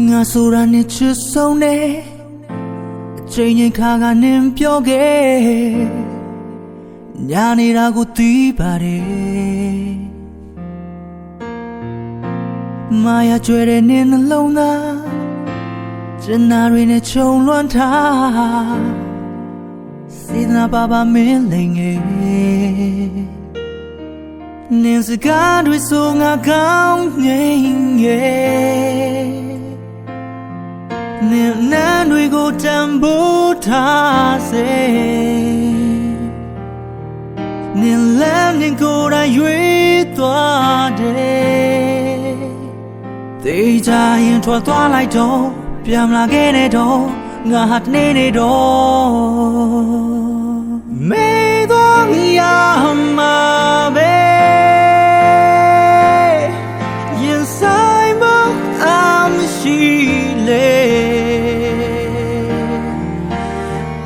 ငါဆိုတာနဲ့ချစ်ဆုံးနဲ့အချိန်ချင်းခါကနင်းပြောခဲ့ညာနေတာကိုသိပါတယ်မာယာကျွဲတဲ့နင်းနှလုံးသားကျန်နာတွေနဲ့ခြုံလွှမ်းထားစေတနာပါပါမင်းလိမ်ငယ်နင်းစကားတွေဆိုငါကောင်းငိမ့်ငယ်နင်းနန်းတွေကိုတန်ဖိုးထားစေနင်းလမ်းနင်းကိုယ်တိုင်ရွေးသွားတယ်သေချာရင်ထွက်သွားလိုက်တော့ပြန်လာခဲ့တဲ့တော့ငါဟာတနေနေတော့မေတော့ရမှာပဲရင်ဆိုင်မအောင်ရှိလေ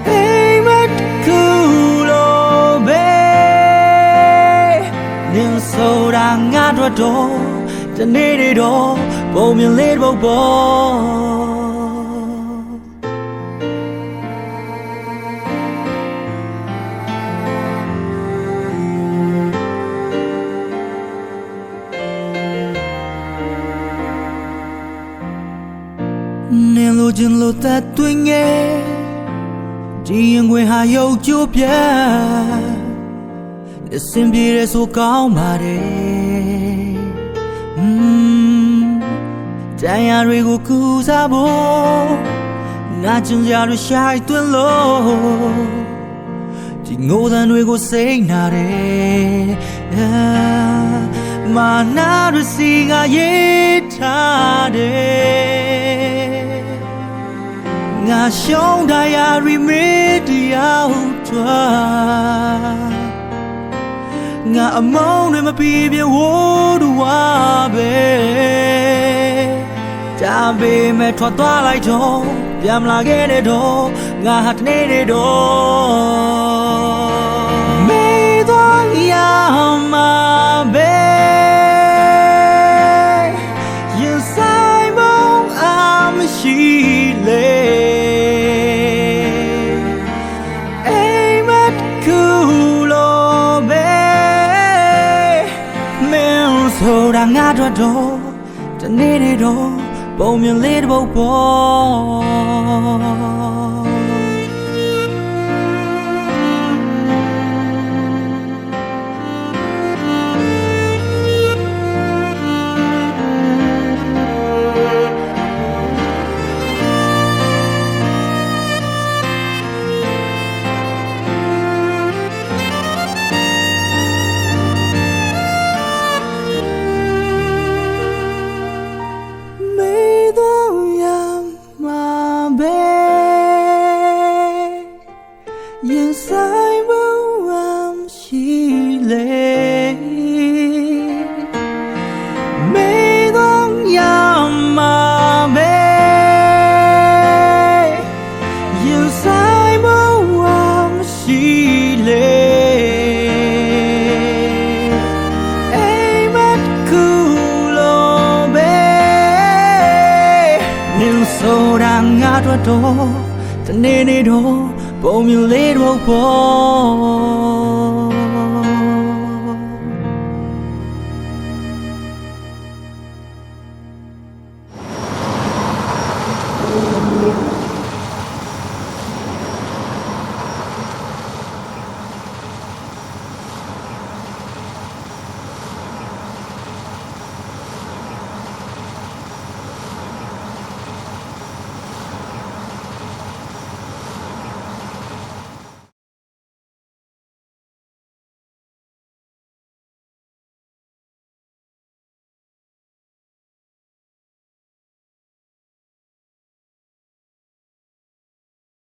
အိမ်မက်ကူလိုပဲနင်းဆိုတာငါတို့တော့တနေနေတော့ပုံမြင်လေးပုတ်ပေါ်နင်းလိုချင်လို့သက်သွင်းငယ်ဒီရင်ခွေဟာရုပ်ကြိုးပြအစင်ပြေရဆိုကောင်းပါတယ်တရားတွေကိုကူစားဖို့ငါချင်ကြရရှိုက်သွင်းလို့ဒီငိုတန်တွေကိုစိတ်နာတယ်မာနာရစီကရေးထားတယ်ငါရှုံးတရားရီမေတရားထွားငါအမောင်းတွေမပြေပြေဝိုးတူဝါပဲဒါပေမဲ့ထွက်သွားလိုက်တော့ပြန်လာခဲ့တဲ့တော့ငါဟာတနေနေတော့မေတော့ရမှာပဲရင်ဆိုင်မအောင်မရှိလေအိမ်မက်ကူလိုပဲမင်းဆိုတာငါတို့တော့တနေနေတော့ပုံမြင်လေးတစ်ပုဒ်ပေါ်ရင်ဆိုင်မအောင်ရှိလေမေတော့ရမှာပဲရင်ဆိုင်မအောင်ရှိလေအိမ်မက်ကူလိုပဲနင်းဆိုတာငါတို့တော့တနေနေတော့ပုံမြင်လေးတော့ပေါ်